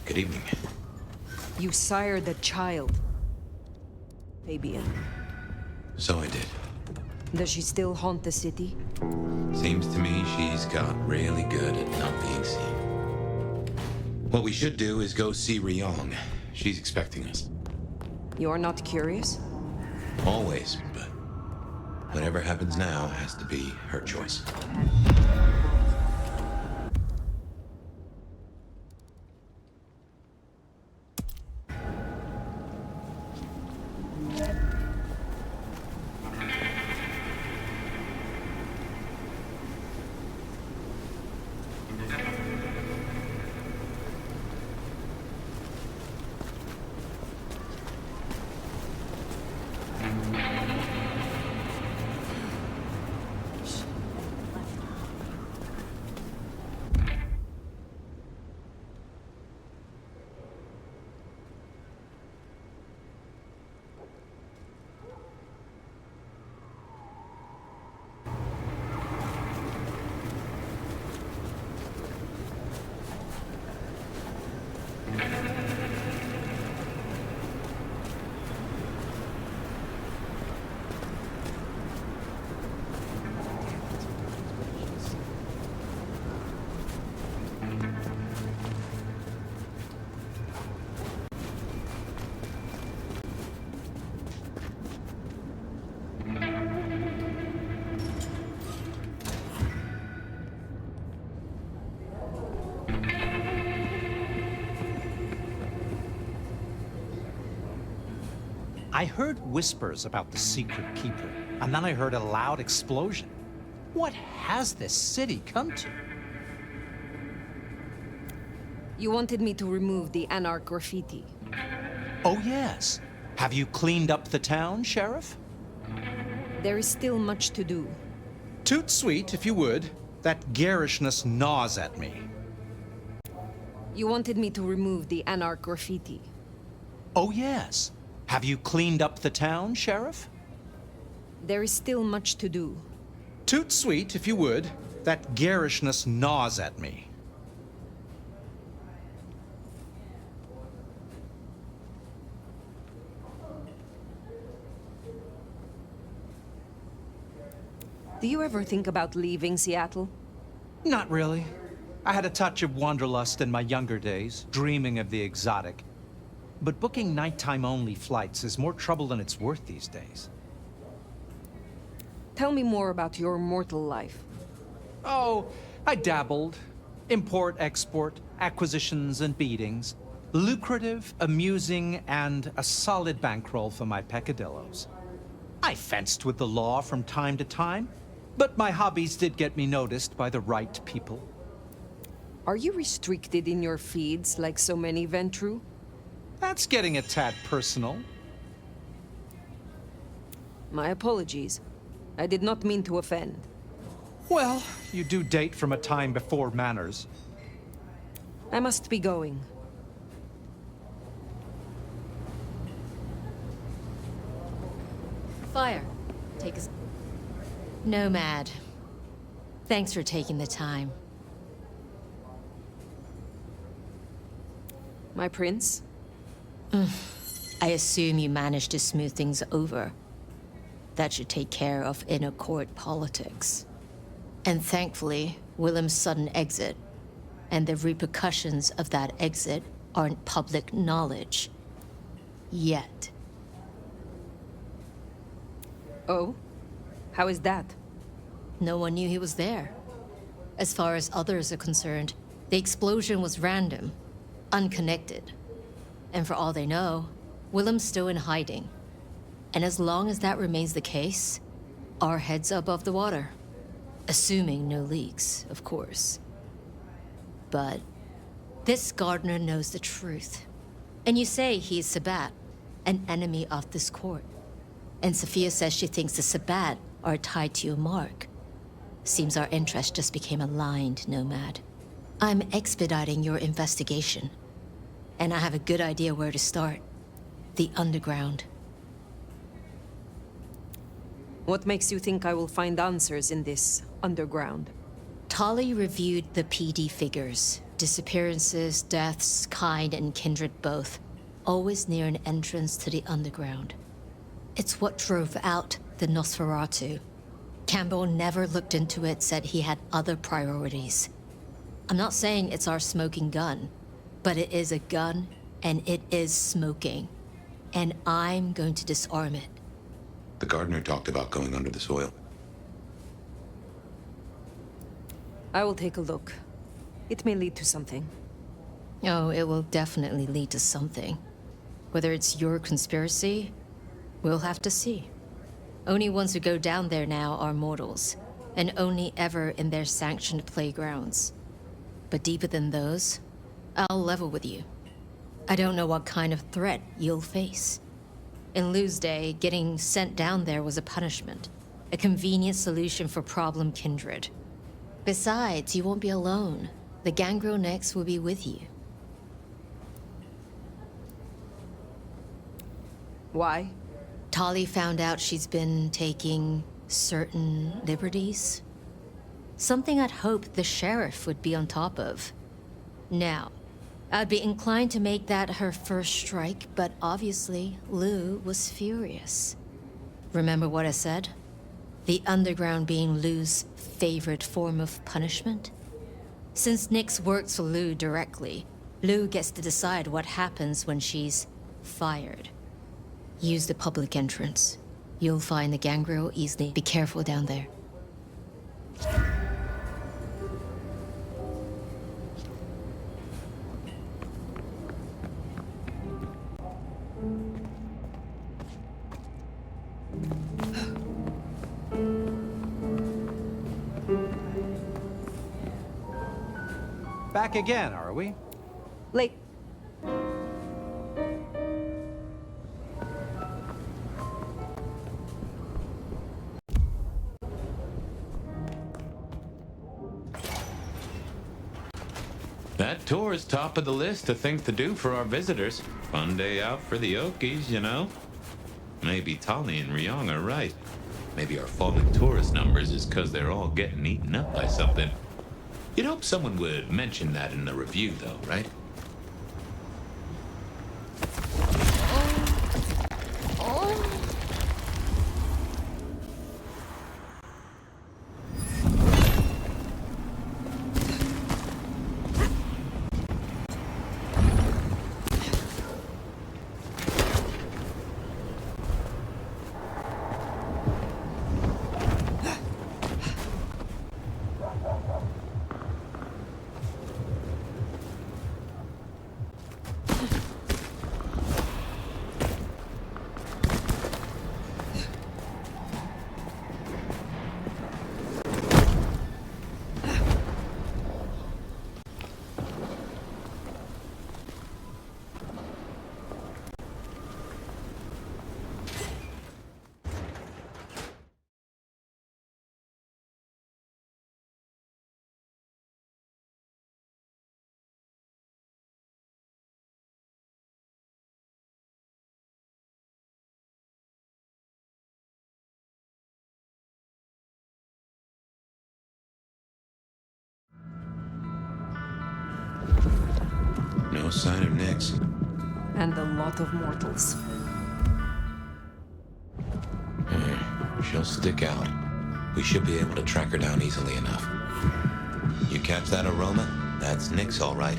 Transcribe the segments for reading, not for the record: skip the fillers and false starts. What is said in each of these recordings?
Good evening. You sired a child. Fabian. So I did. Does she still haunt the city? Seems to me she's got really good at not being seen. What we should do is go see Ryong. She's expecting us. You're not curious? Always, but whatever happens now has to be her choice. I heard whispers about the secret keeper, and then I heard a loud explosion. What has this city come to? You wanted me to remove the Anarch graffiti. Oh yes. Have you cleaned up the town, Sheriff? There is still much to do. Toot sweet, if you would. That garishness gnaws at me. You wanted me to remove the Anarch graffiti. Oh yes. Have you cleaned up the town, Sheriff? There is still much to do. Toot sweet, if you would. That garishness gnaws at me. Do you ever think about leaving Seattle? Not really. I had a touch of wanderlust in my younger days, dreaming of the exotic. But booking nighttime-only flights is more trouble than it's worth these days. Tell me more about your mortal life. Oh, I dabbled. Import, export, acquisitions and beatings. Lucrative, amusing, and a solid bankroll for my peccadillos. I fenced with the law from time to time, but my hobbies did get me noticed by the right people. Are you restricted in your feeds like so many Ventru? That's getting a tad personal. My apologies. I did not mean to offend. Well, you do date from a time before manners. I must be going. Fire. Take us. Nomad. Thanks for taking the time. My prince? I assume you managed to smooth things over. That should take care of inner court politics. And thankfully, Willem's sudden exit and the repercussions of that exit aren't public knowledge. Yet. Oh? How is that? No one knew he was there. As far as others are concerned, the explosion was random, unconnected. And for all they know, Willem's still in hiding. And as long as that remains the case, our heads are above the water. Assuming no leaks, of course. But this gardener knows the truth. And you say he's Sabbat, an enemy of this court. And Sophia says she thinks the Sabbat are tied to your mark. Seems our interests just became aligned, Nomad. I'm expediting your investigation. And I have a good idea where to start. The underground. What makes you think I will find answers in this underground? Tali reviewed the PD figures, disappearances, deaths, kind and kindred both, always near an entrance to the underground. It's what drove out the Nosferatu. Campbell never looked into it, said he had other priorities. I'm not saying it's our smoking gun, but it is a gun, and it is smoking. And I'm going to disarm it. The gardener talked about going under the soil. I will take a look. It may lead to something. Oh, it will definitely lead to something. Whether it's your conspiracy, we'll have to see. Only ones who go down there now are mortals, and only ever in their sanctioned playgrounds. But deeper than those, I'll level with you. I don't know what kind of threat you'll face. In Lou's day, getting sent down there was a punishment, a convenient solution for problem kindred. Besides, you won't be alone. The gangrel next will be with you. Why? Tali found out she's been taking certain liberties. Something I'd hoped the sheriff would be on top of. Now, I'd be inclined to make that her first strike, but obviously, Lou was furious. Remember what I said? The underground being Lou's favorite form of punishment? Since Nyx works for Lou directly, Lou gets to decide what happens when she's fired. Use the public entrance. You'll find the gangrel easily. Be careful down there. Back again, are we? Late. That tour is top of the list of things to do for our visitors. Fun day out for the Okies, you know? Maybe Tali and Ryong are right. Maybe our falling tourist numbers is because they're all getting eaten up by something. You'd hope someone would mention that in the review, though, right? No sign of Nyx. And a lot of mortals. She'll stick out. We should be able to track her down easily enough. You catch that aroma? That's Nyx, all right.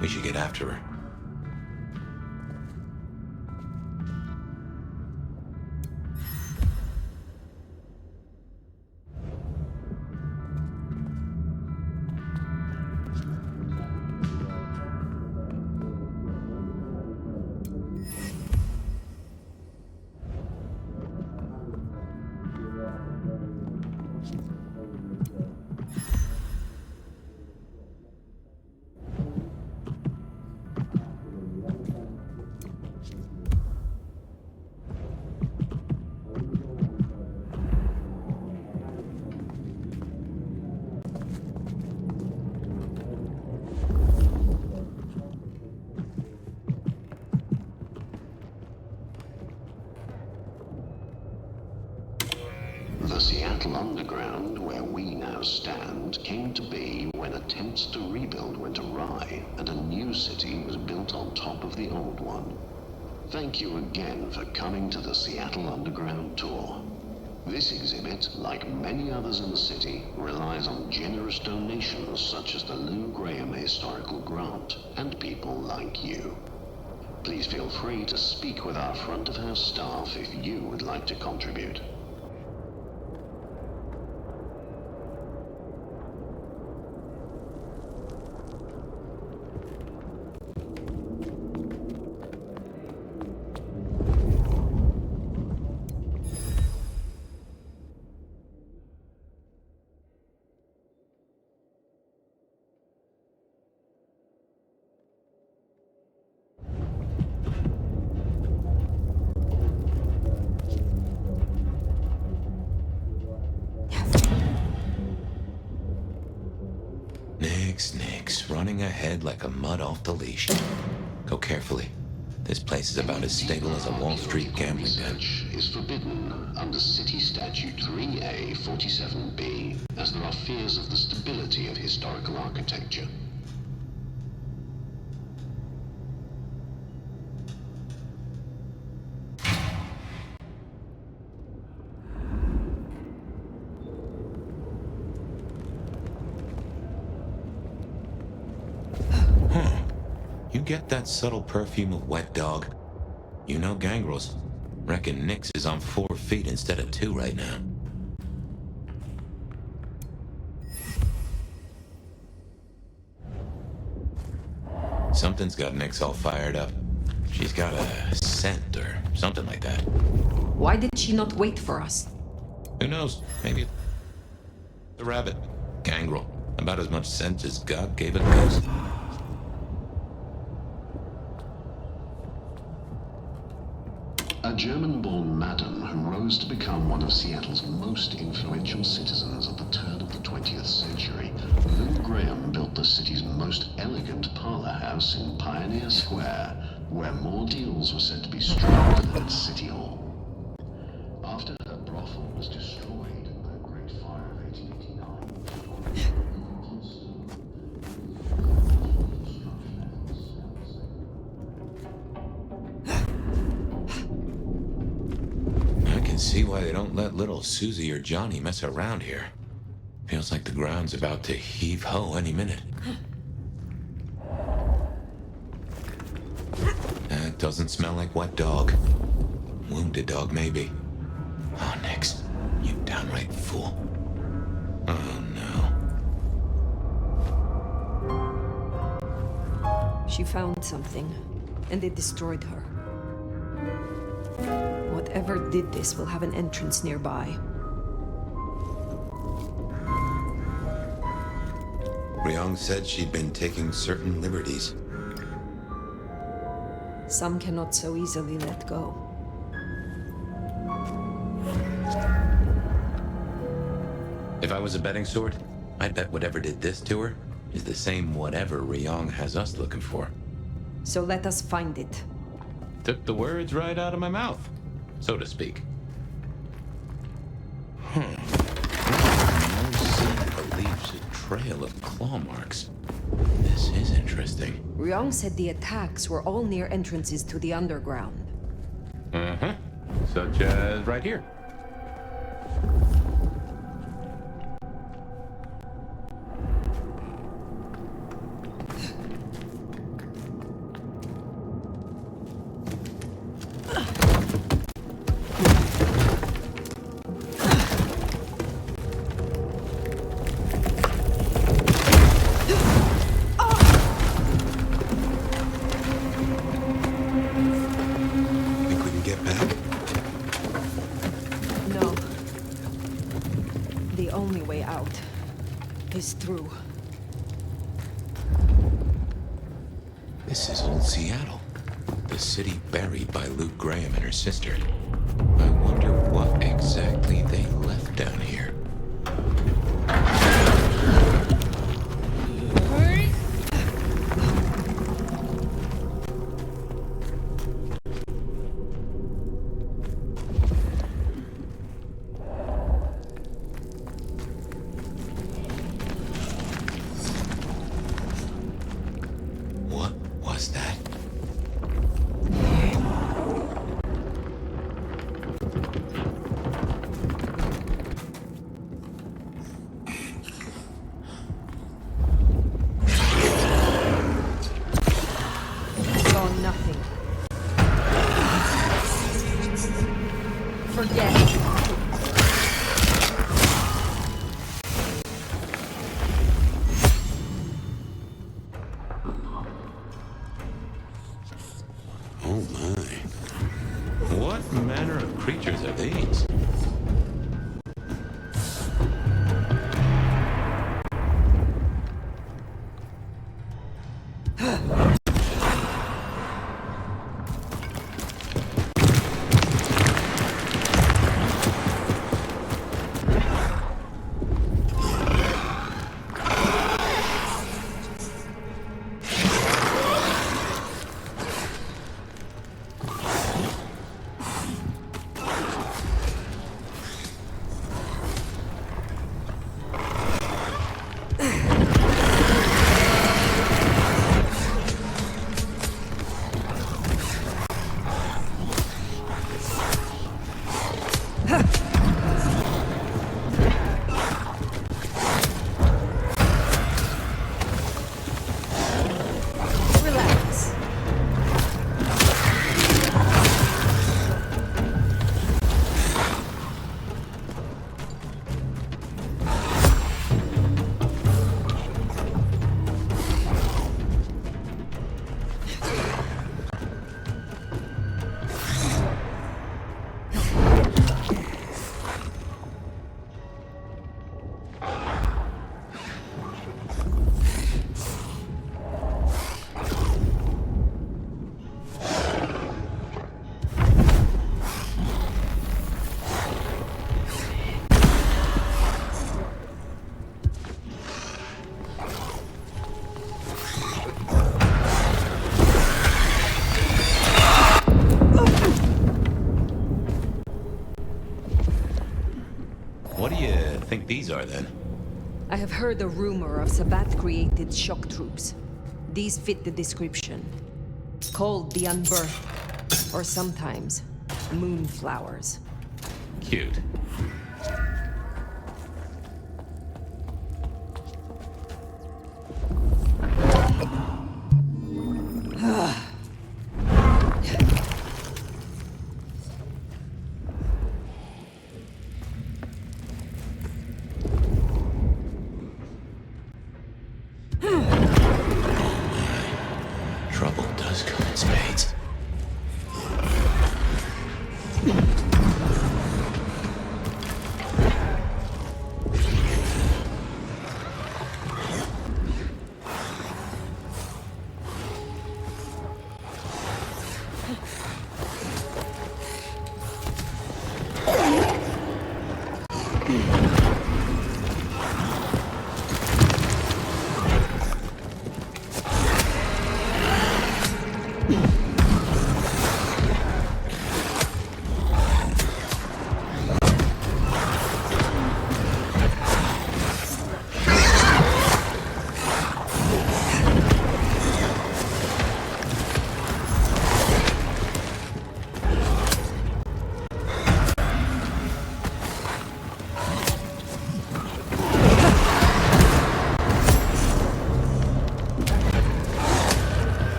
We should get after her. The Seattle Underground, where we now stand came to be when attempts to rebuild went awry and a new city was built on top of the old one. Thank you again for coming to the Seattle Underground Tour. This exhibit, like many others in the city, relies on generous donations such as the Lou Graham Historical Grant and people like you. Please feel free to speak with our front of house staff if you would like to contribute. Nix, running ahead like a mud off the leash. Go carefully. This place is about as stable as a Wall Street gambling den. Research is forbidden under City Statute 3A 47B, as there are fears of the stability of historical architecture. You get that subtle perfume of wet dog? You know gangrels. Reckon Nix is on 4 feet instead of 2 right now. Something's got Nix all fired up. She's got a scent or something like that. Why did she not wait for us? Who knows? Maybe the rabbit. Gangrel. About as much scent as God gave a ghost. A German-born madam who rose to become one of Seattle's most influential citizens at the turn of the 20th century, Lou Graham built the city's most elegant parlor house in Pioneer Square, where more deals were said to be struck than at City Hall. After her brothel was destroyed in the Great Fire of 1889, See why they don't let little Susie or Johnny mess around here. Feels like the ground's about to heave-ho any minute. That doesn't smell like wet dog. Wounded dog, maybe. Oh, Nix, you downright fool. Oh, no. She found something, and it destroyed her. Whatever did this will have an entrance nearby. Ryong said she'd been taking certain liberties. Some cannot so easily let go. If I was a betting sort, I'd bet whatever did this to her is the same whatever Ryong has us looking for. So let us find it. Took the words right out of my mouth, so to speak. No scent leaves a trail of claw marks. This is interesting. Ryong said the attacks were all near entrances to the underground. Uh-huh. Such as right here. Through. This is old Seattle. The city buried by Luke Graham and her sister. I wonder what exactly they left down here. What's that? Saw nothing. Forget. Oh my. What manner of creatures are these? Relax. What do you think these are then? I have heard a rumor of Sabbath-created shock troops. These fit the description. Called the Unbirthed, or sometimes Moonflowers. Cute. Trouble does come in spades.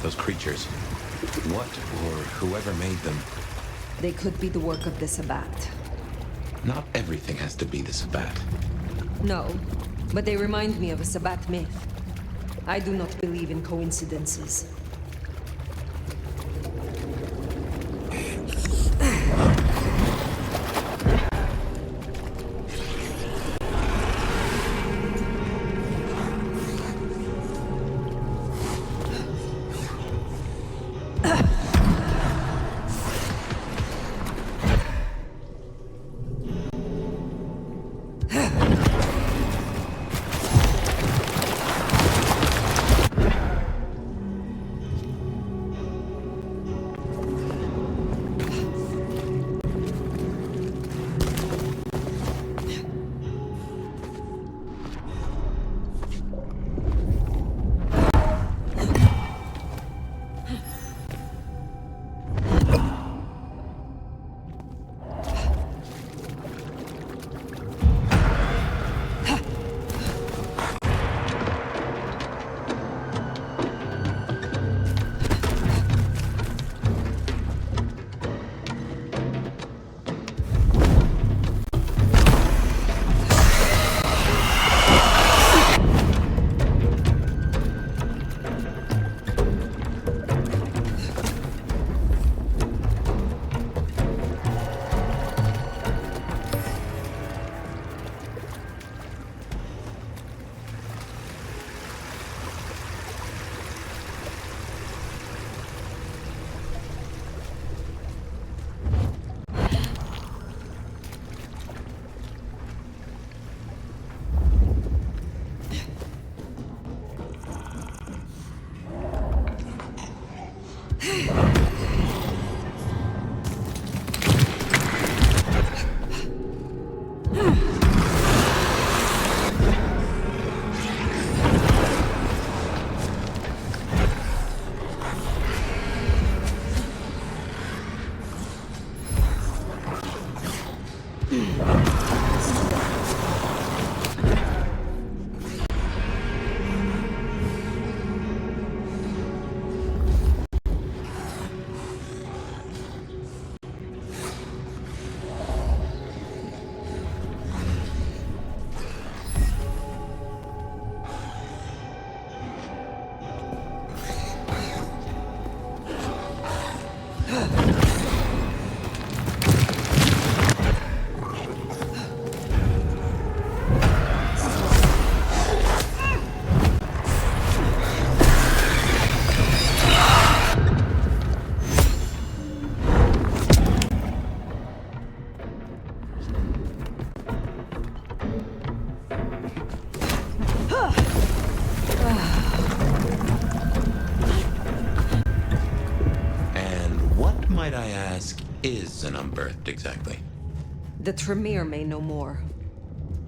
those creatures. What or whoever made them? They could be the work of the Sabbat. Not everything has to be the Sabbat. No, but they remind me of a Sabbat myth. I do not believe in coincidences. Might I ask, is an unbirthed exactly? The Tremere may know more.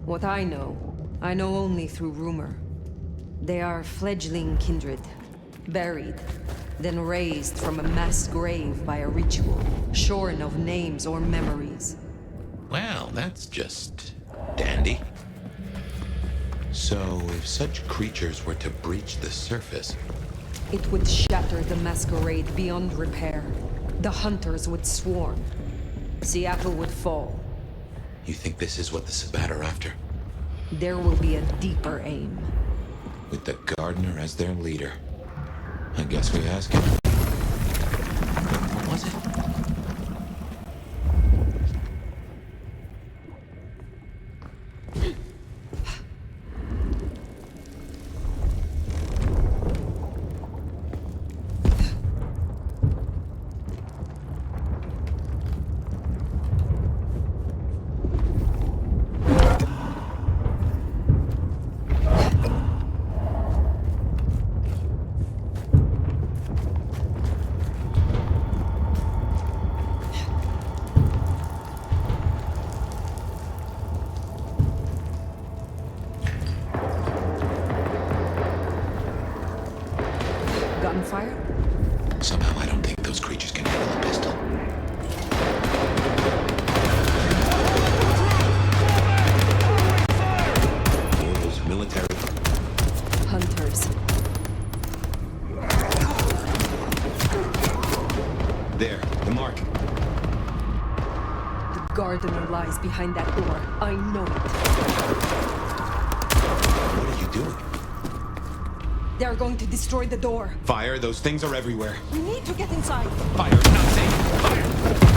What I know only through rumor. They are fledgling kindred, buried, then raised from a mass grave by a ritual, shorn of names or memories. Well, that's just dandy. So, if such creatures were to breach the surface... It would shatter the Masquerade beyond repair. The hunters would swarm. Seattle would fall. You think this is what the Sabbat are after? There will be a deeper aim. With the Gardener as their leader. I guess we ask him. What was it? Gunfire? Somehow I don't think those creatures can handle a pistol. Those military... Hunters. gardener lies behind that door. I know it. What are you doing? They're going to destroy the door. Fire, those things are everywhere. We need to get inside. Fire, not safe. Fire!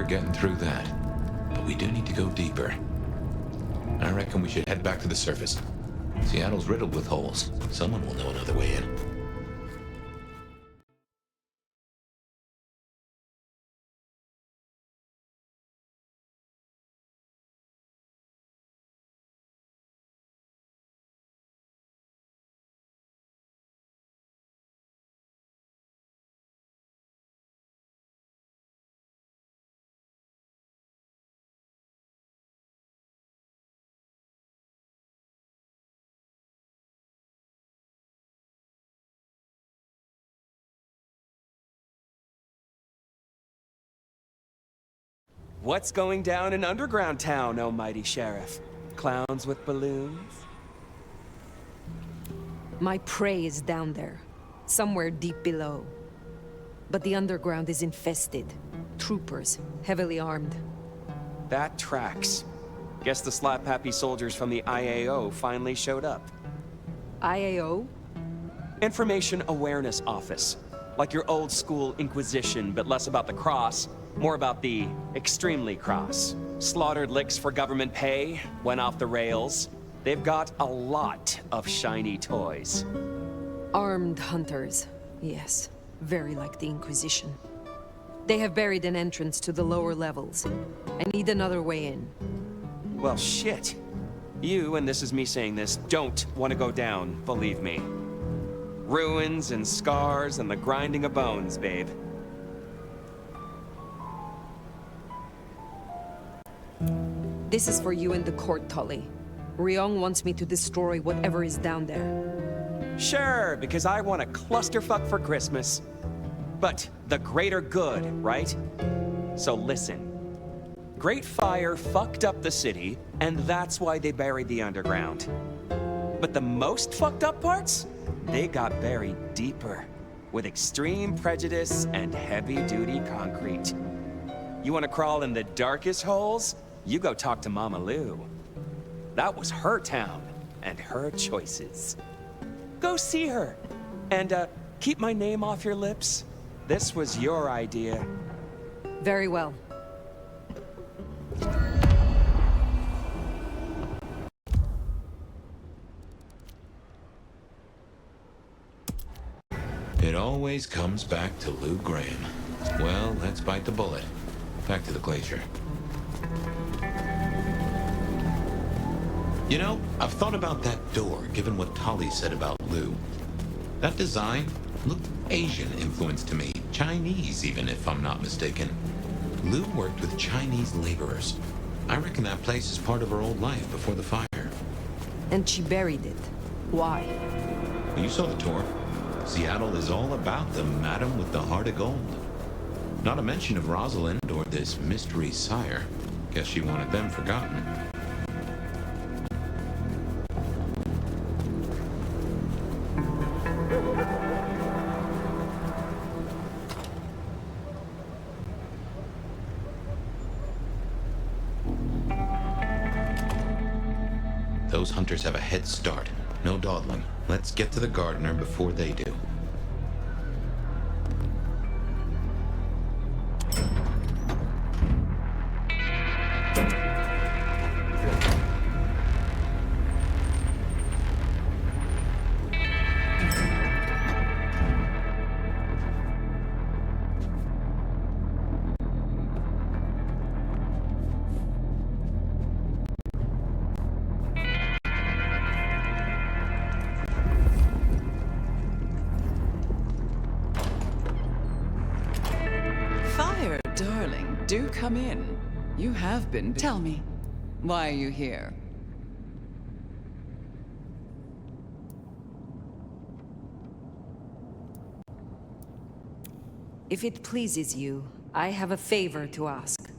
Getting through that. But we do need to go deeper. I reckon we should head back to the surface. Seattle's riddled with holes. Someone will know another way in. What's going down in underground town, oh mighty sheriff? Clowns with balloons? My prey is down there, somewhere deep below. But the underground is infested. Troopers, heavily armed. That tracks. Guess the slap-happy soldiers from the IAO finally showed up. IAO? Information Awareness Office. Like your old school Inquisition, but less about the cross, more about the extremely cross. Slaughtered licks for government pay, went off the rails. They've got a lot of shiny toys. Armed hunters. Yes, very like the Inquisition. They have buried an entrance to the lower levels. I need another way in. Well, shit. You, and this is me saying this, don't want to go down, believe me. Ruins and scars and the grinding of bones, babe. This is for you and the court, Tully. Ryong wants me to destroy whatever is down there. Sure, because I want a clusterfuck for Christmas. But the greater good, right? So listen. Great Fire fucked up the city, and that's why they buried the underground. But the most fucked up parts? They got buried deeper, with extreme prejudice and heavy-duty concrete. You want to crawl in the darkest holes? You go talk to Mama Lou. That was her town, and her choices. Go see her, and keep my name off your lips. This was your idea. Very well. It always comes back to Lou Graham. Well, let's bite the bullet. Back to the glacier. You know, I've thought about that door, given what Tali said about Lou. That design looked Asian influenced to me. Chinese, even, if I'm not mistaken. Lou worked with Chinese laborers. I reckon that place is part of her old life before the fire. And she buried it. Why? Well, you saw the tour. Seattle is all about the madam with the heart of gold. Not a mention of Rosalind or this mystery sire. Guess she wanted them forgotten. Those hunters have a head start. No dawdling. Let's get to the gardener before they do. Do come in. You have been. Tell me, why are you here? If it pleases you, I have a favor to ask.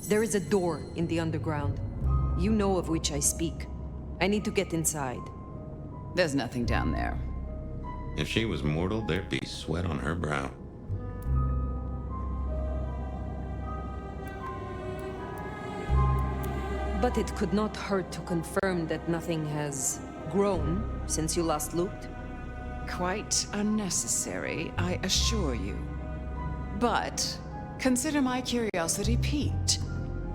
There is a door in the underground. You know of which I speak. I need to get inside. There's nothing down there. If she was mortal, there'd be sweat on her brow. But it could not hurt to confirm that nothing has grown since you last looked. Quite unnecessary, I assure you. But consider my curiosity piqued.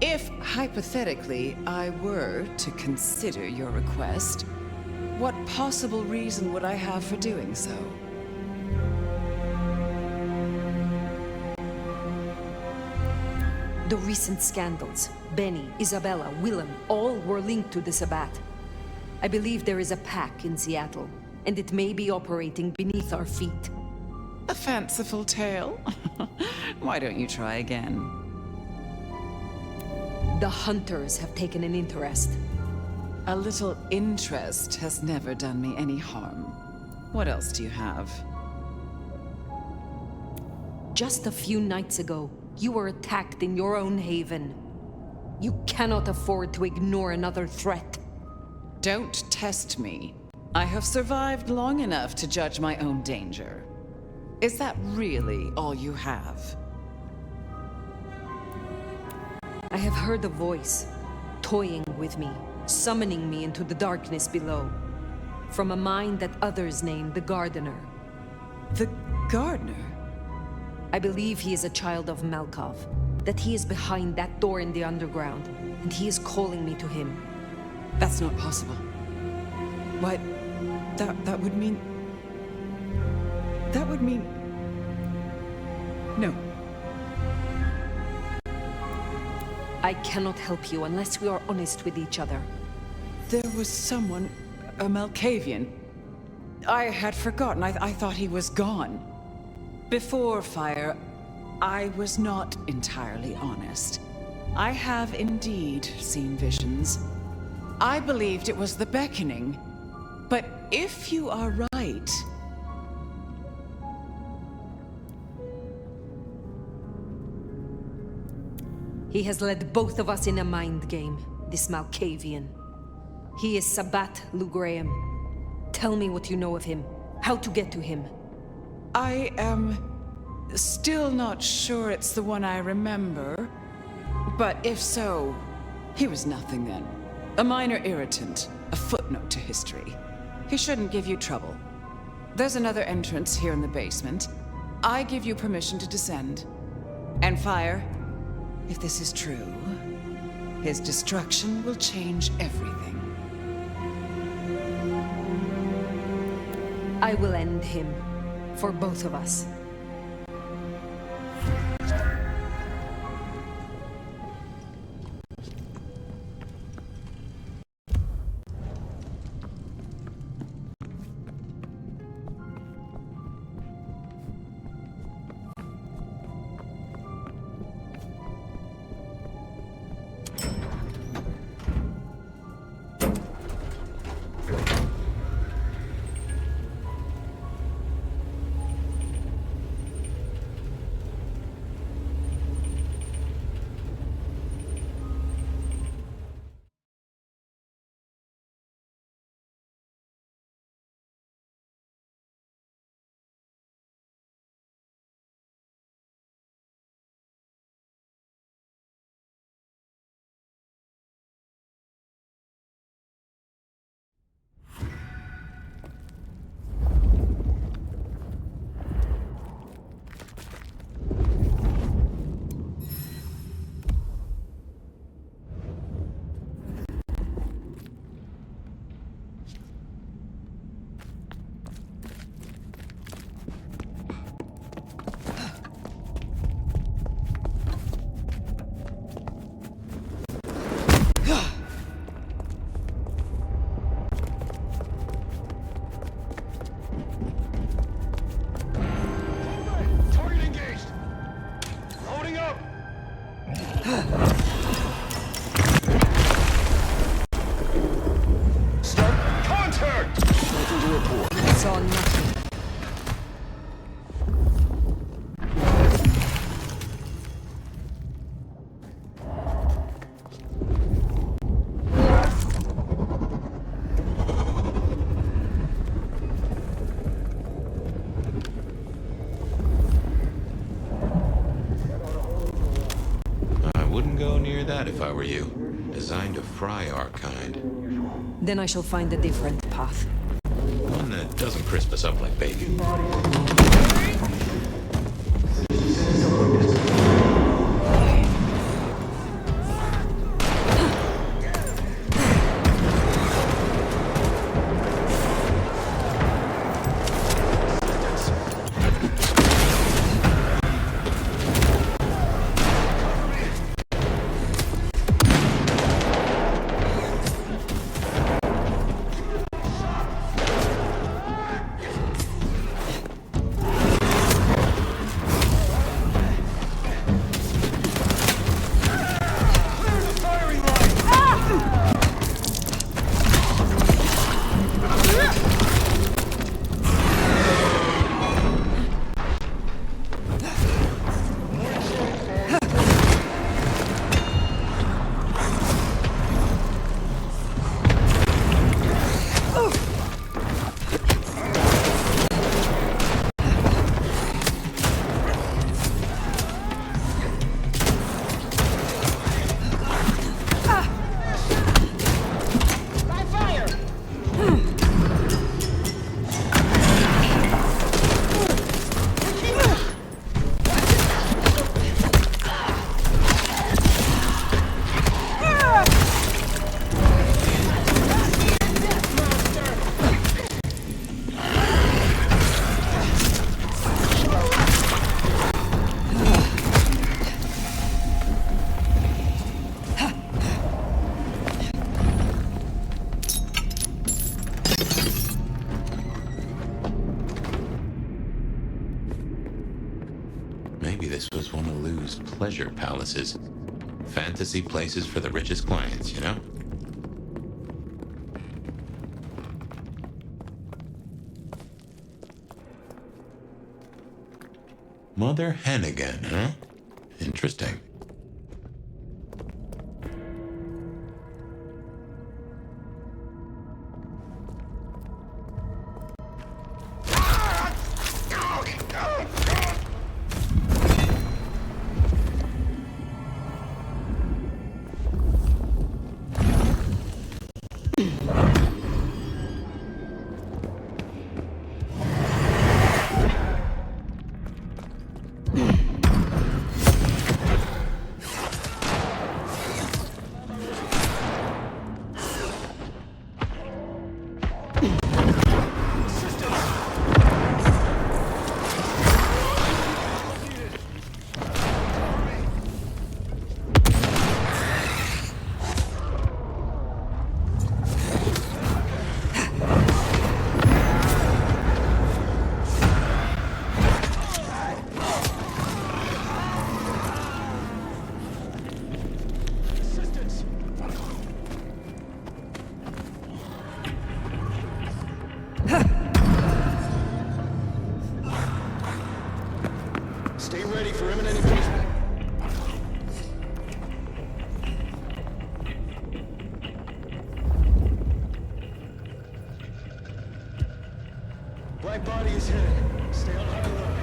If, hypothetically, I were to consider your request, what possible reason would I have for doing so? The recent scandals, Benny, Isabella, Willem, all were linked to the Sabbat. I believe there is a pack in Seattle, and it may be operating beneath our feet. A fanciful tale? Why don't you try again? The hunters have taken an interest. A little interest has never done me any harm. What else do you have? Just a few nights ago, you were attacked in your own haven. You cannot afford to ignore another threat. Don't test me. I have survived long enough to judge my own danger. Is that really all you have? I have heard a voice, toying with me, summoning me into the darkness below. From a mind that others name the Gardener. The Gardener? I believe he is a child of Malkov, that he is behind that door in the underground, and he is calling me to him. That's not possible. Why, that would mean... That would mean... No. I cannot help you unless we are honest with each other. There was someone, a Malkavian. I had forgotten. I thought he was gone. Before Fire, I was not entirely honest. I have indeed seen visions. I believed it was the beckoning. But if you are right... He has led both of us in a mind game, this Malkavian. He is Sabbat Lugraham. Tell me what you know of him. How to get to him. I am still not sure it's the one I remember. But if so, he was nothing then. A minor irritant, a footnote to history. He shouldn't give you trouble. There's another entrance here in the basement. I give you permission to descend. And Fire, if this is true, his destruction will change everything. I will end him. For both of us. If I were you. Designed to fry our kind. Then I shall find a different path. One that doesn't crisp us up like bacon. maybe this was one of Lou's pleasure palaces. Fantasy places for the richest clients, you know? Mother hen again, huh? Interesting. Stay ready for imminent engagement. Black body is hit. Stay on high alert.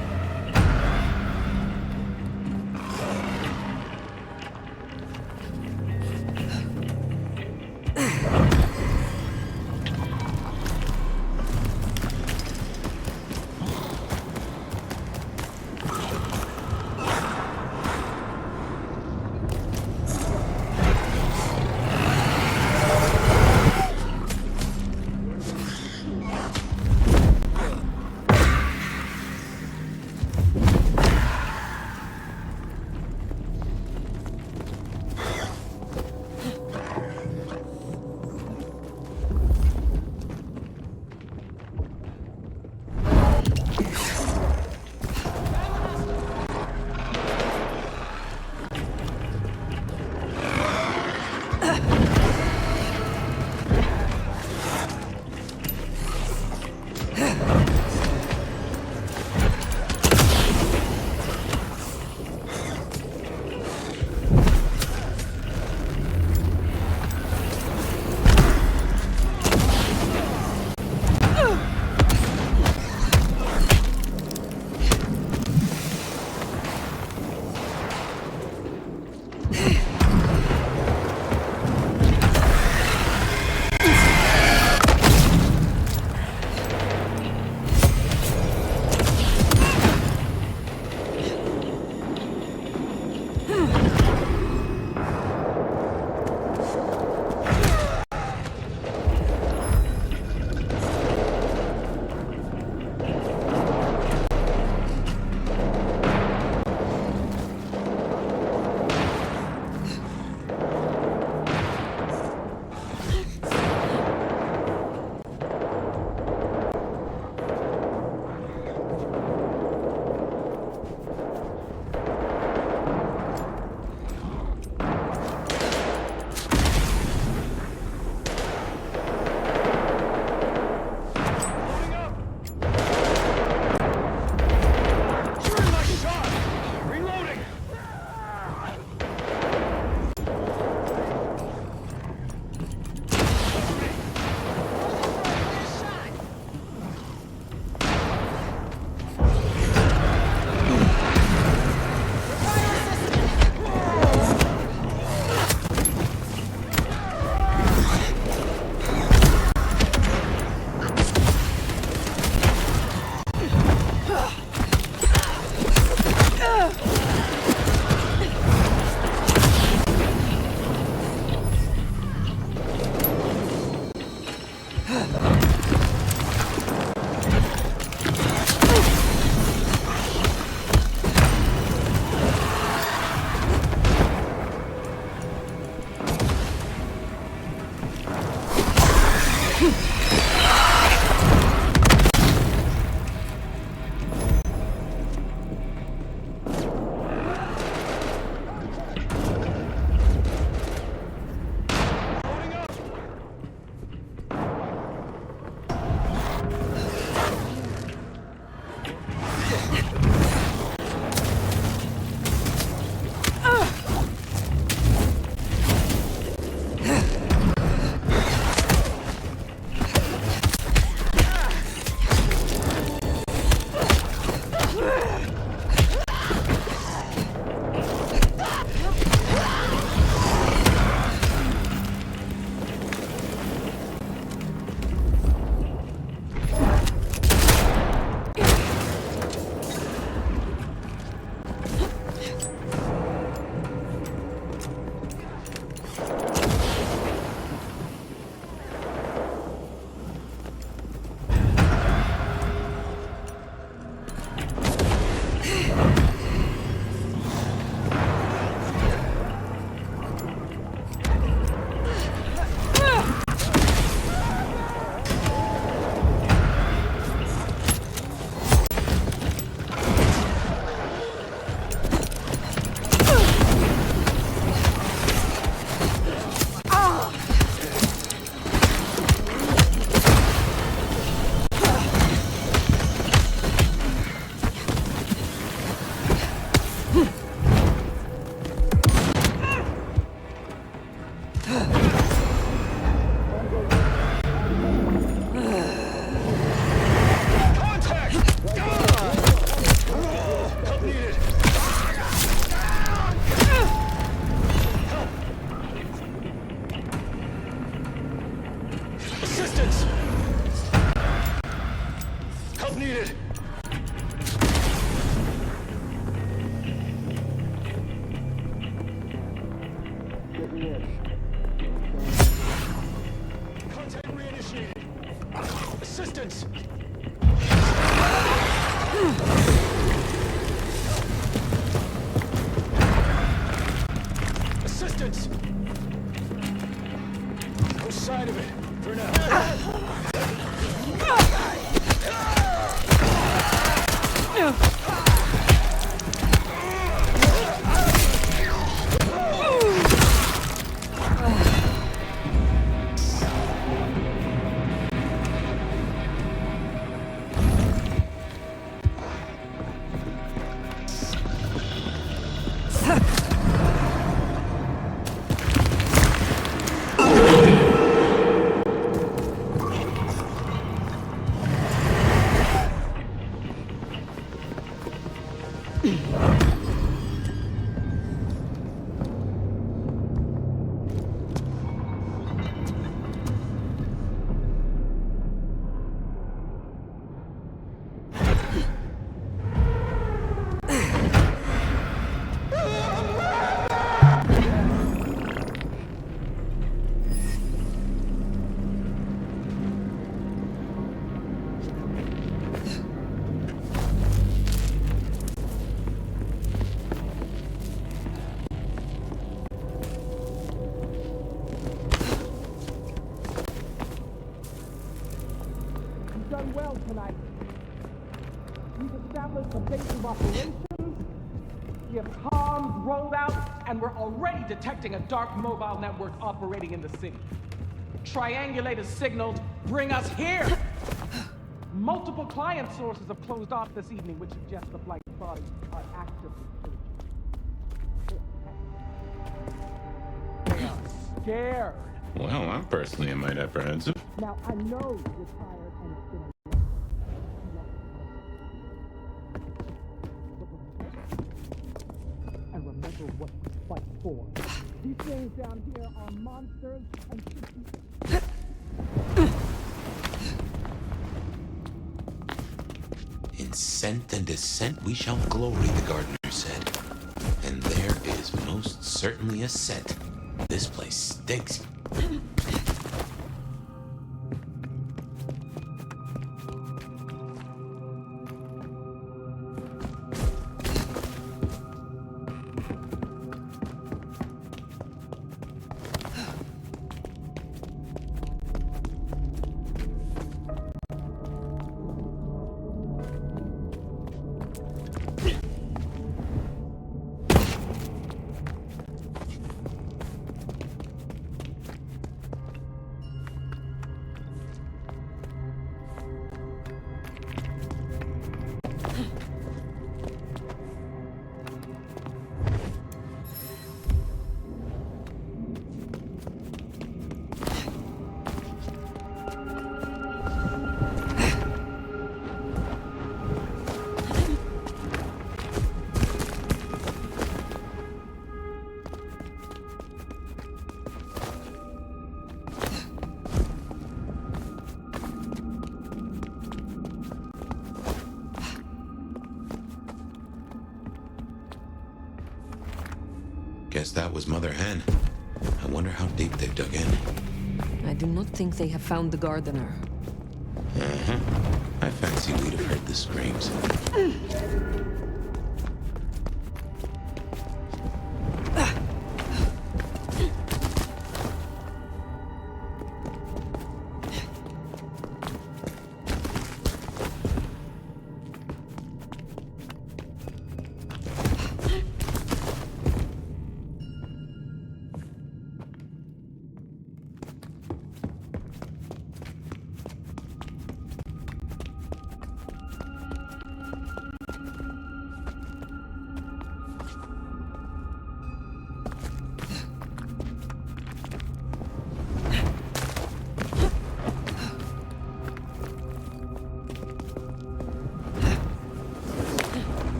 well tonight. We've established a base of operations. We have comms rolled out, and we're already detecting a dark mobile network operating in the city. Triangulated signals bring us here. Multiple client sources have closed off this evening, which suggests the flight bodies are actively searching. They are scared. Well, I'm personally a mite apprehensive. Now, I know you're tired and it's been a long and remember what we fight for. These things down here are monsters and should be... In scent and descent we shall glory, the gardener said. And there is most certainly a set. This place stinks. Guess that was Mother Hen. I wonder how deep they've dug in. I do not think they have found the gardener. Uh-huh. I fancy we'd have heard the screams.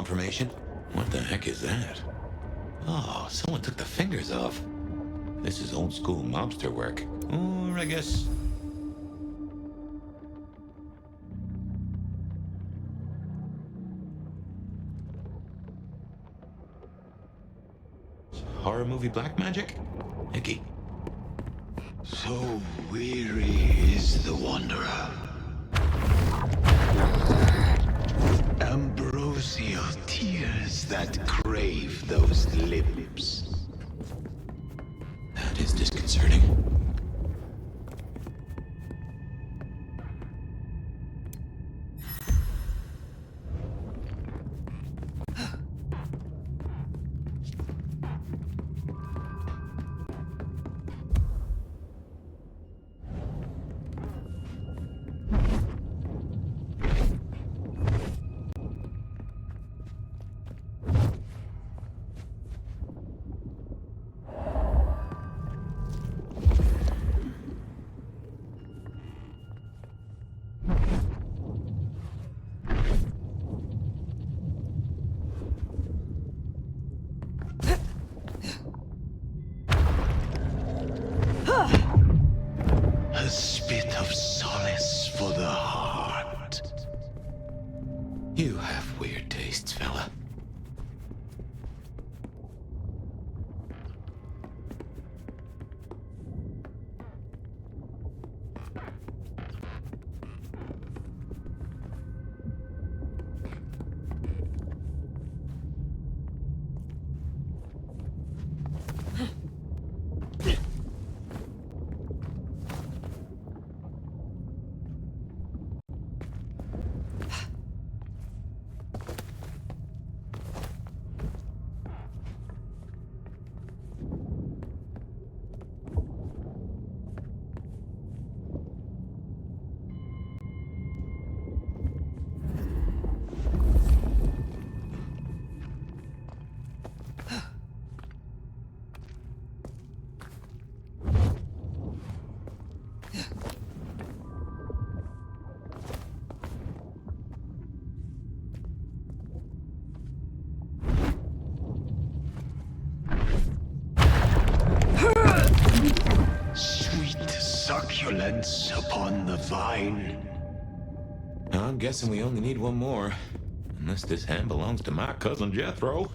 confirmation. What the heck is that? Oh, someone took the fingers off. This is old school mobster work. Or I guess... horror movie black magic? Icky. So weary is the wanderer. Ambrosial tears that crave those lips. That is disconcerting. A spit of solace for the heart. You have weird tastes, fella. Sweet succulence upon the vine. I'm guessing we only need one more. Unless this hand belongs to my cousin Jethro.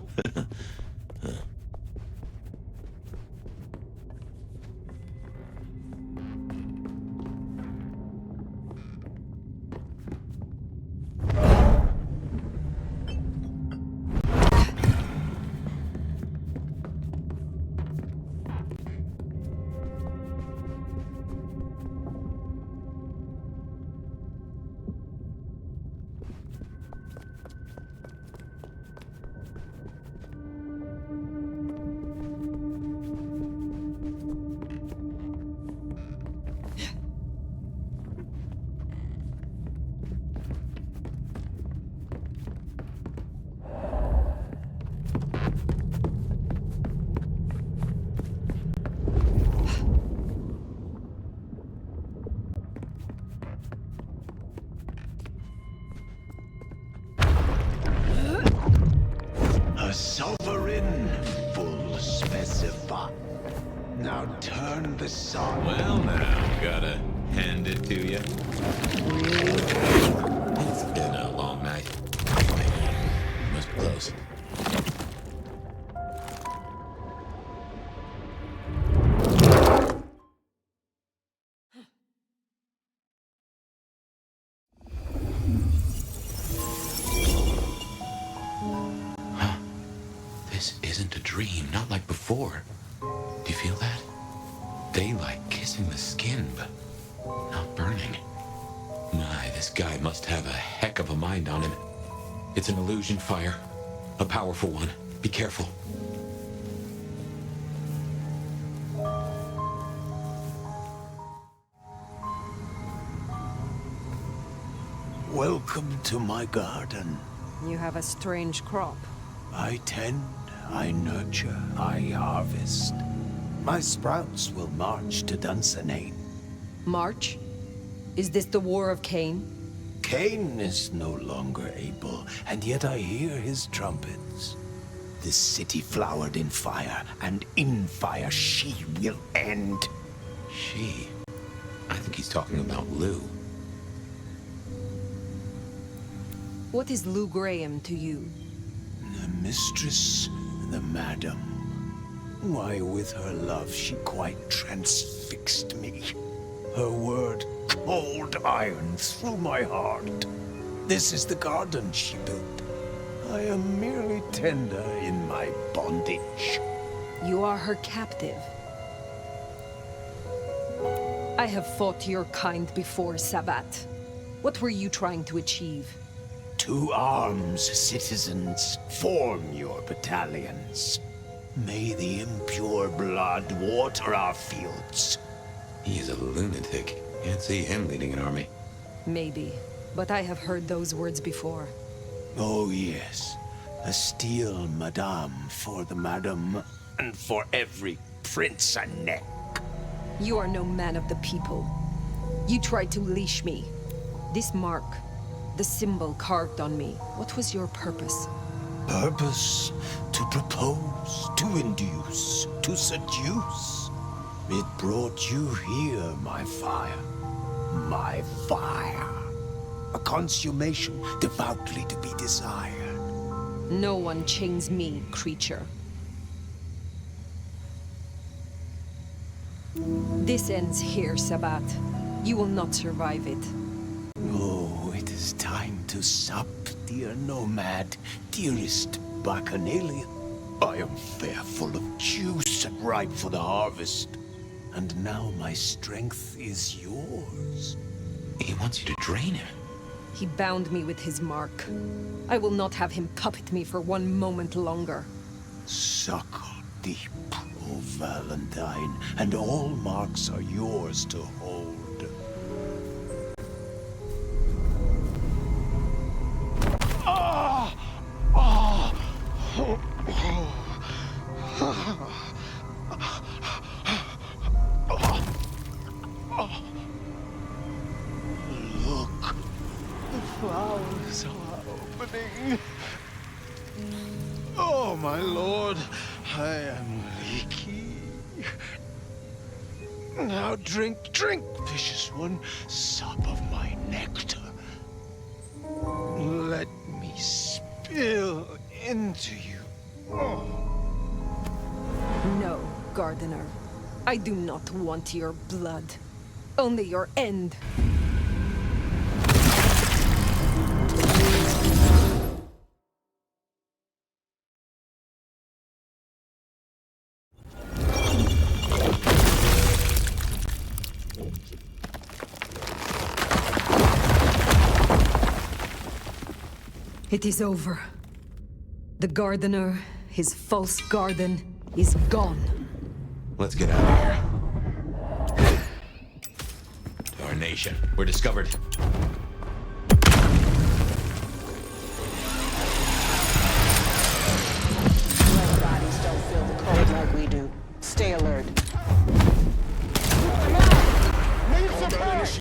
A sovereign full specify. Now turn the sun. Well now, gotta hand it to you. It's been a long night. Must be close. This isn't a dream, not like before. Do you feel that? Daylight kissing the skin, but not burning. My, this guy must have a heck of a mind on him. It's an illusion fire. A powerful one. Be careful. Welcome to my garden. You have a strange crop. I tend, I nurture, I harvest. My sprouts will march to Dunsinane. March? Is this the War of Cain? Cain is no longer able, and yet I hear his trumpets. This city flowered in fire, and in fire she will end. She? I think he's talking about Lou. What is Lou Graham to you? The mistress, the madam. Why, with her love, she quite transfixed me. Her word, cold iron through my heart. This is the garden she built. I am merely tender in my bondage. You are her captive. I have fought your kind before, Sabbat. What were you trying to achieve? To arms, citizens. Form your battalions. May the impure blood water our fields. He's a lunatic. Can't see him leading an army. Maybe, but I have heard those words before. Oh yes, a steel madame for the madam, and for every prince a neck. You are no man of the people. You tried to leash me. This mark, the symbol carved on me, what was your purpose? Purpose? To propose, to induce, to seduce. It brought you here, my fire. My fire. A consummation devoutly to be desired. No one chains me, creature. This ends here, Sabbat. You will not survive it. Oh, it is time to sup, dear Nomad, dearest Bacchanalian. I am fair, full of juice and ripe for the harvest. And now my strength is yours. He wants you to drain him. He bound me with his mark. I will not have him puppet me for one moment longer. Suckle deep, O Valentine, and all marks are yours to hold. Look, the flowers are opening. Oh, my lord, I am leaky. Now drink, drink, vicious one, sup of my nectar. Let me spill into you. Oh. No, Gardener. I do not want your blood. Only your end. It is over. The Gardener, his false garden, is gone. Let's get out of here. Darnation. We're discovered. Blood bodies don't feel the cold like we do. Stay alert. Need support!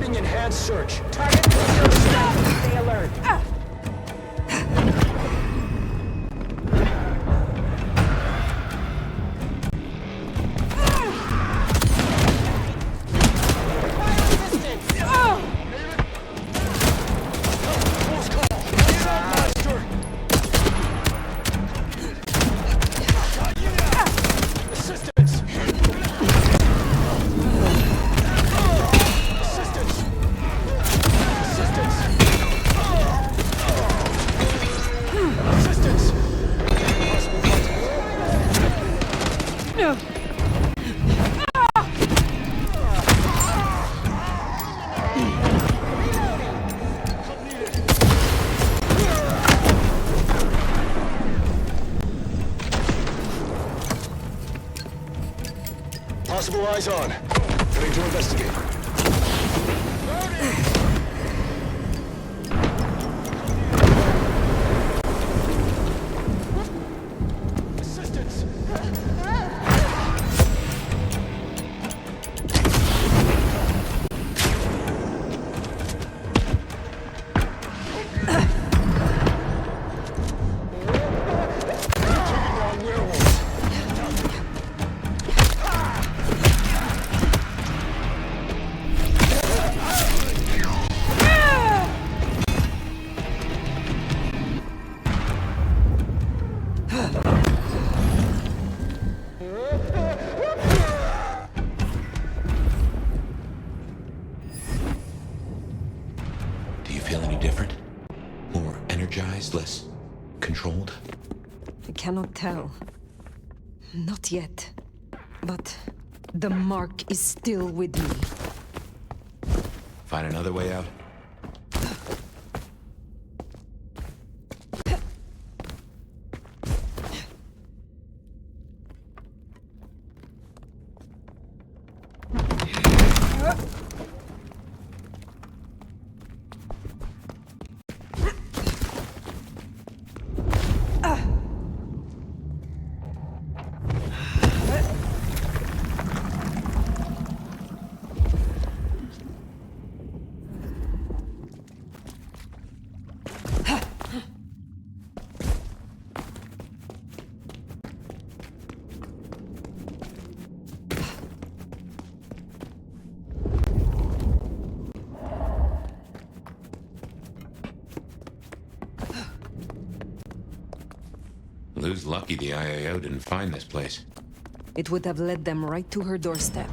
Starting enhanced search. Target clear. Stay alert. Possible eyes on. Ready to investigate. Assistance! Do you feel any different? More energized, less controlled? I cannot tell. Not yet. But the mark is still with me. Find another way out? Lou's lucky the IAO didn't find this place. It would have led them right to her doorstep.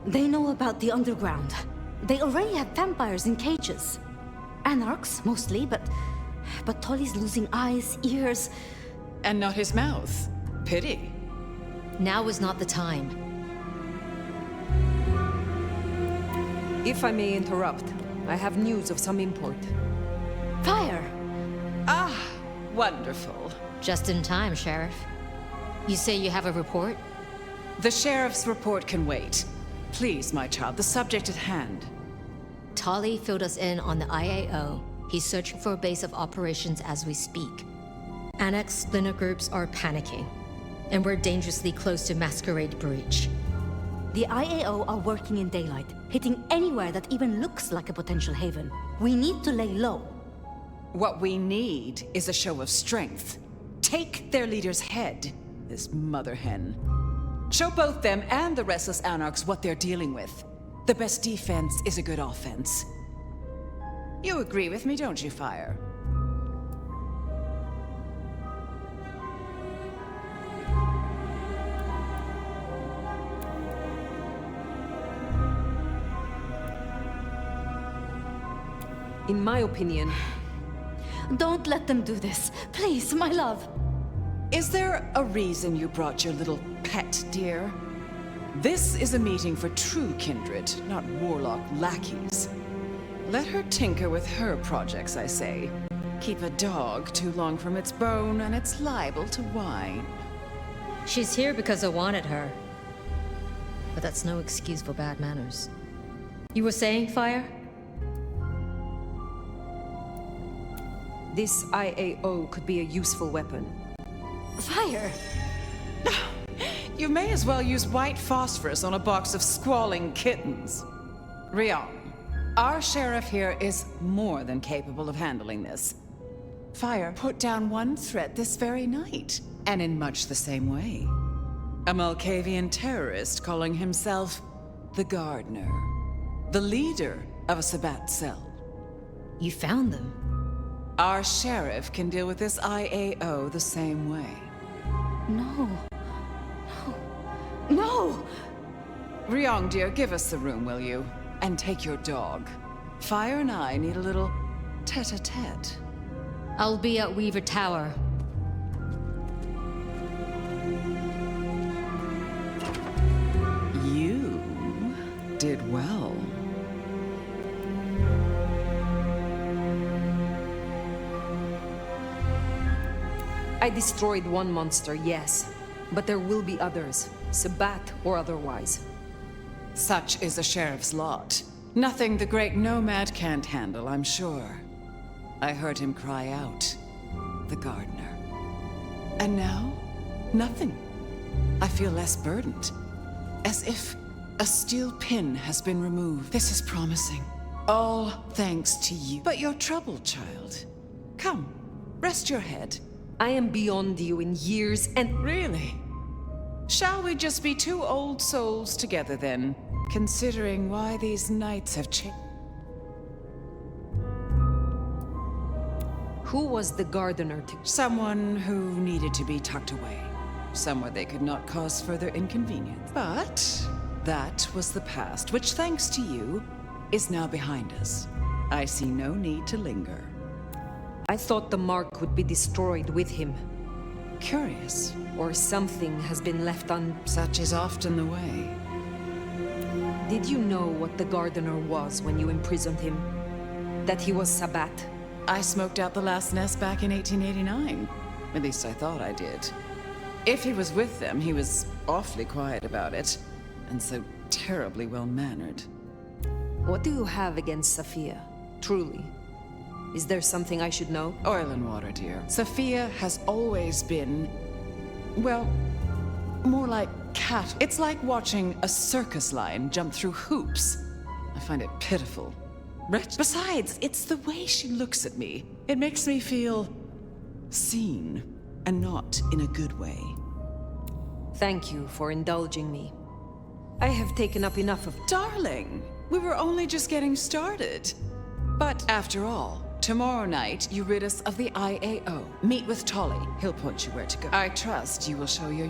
They know about the underground. They already have vampires in cages. Anarchs, mostly, but Tolly's losing eyes, ears... And not his mouth. Pity. Now is not the time. If I may interrupt, I have news of some import. Fire! Ah, wonderful. Just in time, Sheriff. You say you have a report? The sheriff's report can wait. Please, my child, the subject at hand. Tolly filled us in on the IAO. He's searching for a base of operations as we speak. Annex splinter groups are panicking, and we're dangerously close to Masquerade Breach. The IAO are working in daylight, hitting anywhere that even looks like a potential haven. We need to lay low. What we need is a show of strength. Take their leader's head, this mother hen. Show both them and the restless anarchs what they're dealing with. The best defense is a good offense. You agree with me, don't you, Fire? In my opinion, Don't let them do this. Please, my love. Is there a reason you brought your little pet, dear? This is a meeting for true kindred, not warlock lackeys. Let her tinker with her projects, I say. Keep a dog too long from its bone, and it's liable to whine. She's here because I wanted her. But that's no excuse for bad manners. You were saying, Fire? this IAO could be a useful weapon. Fire! You may as well use white phosphorus on a box of squalling kittens. Rion, our sheriff here is more than capable of handling this. Fire put down one threat this very night, and in much the same way. A Malkavian terrorist calling himself the Gardener, the leader of a Sabbat cell. You found them? Our sheriff can deal with this IAO the same way. No. No! Ryong, dear, give us the room, will you? And take your dog. Fire and I need a little tete-a-tete. I'll be at Weaver Tower. You did well. I destroyed one monster, yes. But there will be others, Sabbat or otherwise. Such is the sheriff's lot. Nothing the great Nomad can't handle, I'm sure. I heard him cry out, the Gardener. And now, nothing. I feel less burdened. As if a steel pin has been removed. This is promising. All thanks to you. But you're troubled, child. Come, rest your head. I am beyond you in years and... Really? Shall we just be two old souls together then, considering why these nights have changed? Who was the Gardener to... Someone who needed to be tucked away. Somewhere they could not cause further inconvenience. But that was the past, which thanks to you, is now behind us. I see no need to linger. I thought the mark would be destroyed with him. Curious. Or something has been left on... Such is often the way. Did you know what the Gardener was when you imprisoned him? That he was Sabbat? I smoked out the last nest back in 1889. At least I thought I did. If he was with them, he was awfully quiet about it. And so terribly well-mannered. What do you have against Sophia? Truly? Is there something I should know? Oil and water, dear. Sophia has always been... well, more like cattle. It's like watching a circus lion jump through hoops. I find it pitiful. Besides, it's the way she looks at me. It makes me feel... seen. And not in a good way. Thank you for indulging me. I have taken up enough of... Darling, we were only just getting started. But after all, tomorrow night you rid us of the IAO. Meet with Tolly. He'll point you where to go. I trust you will show your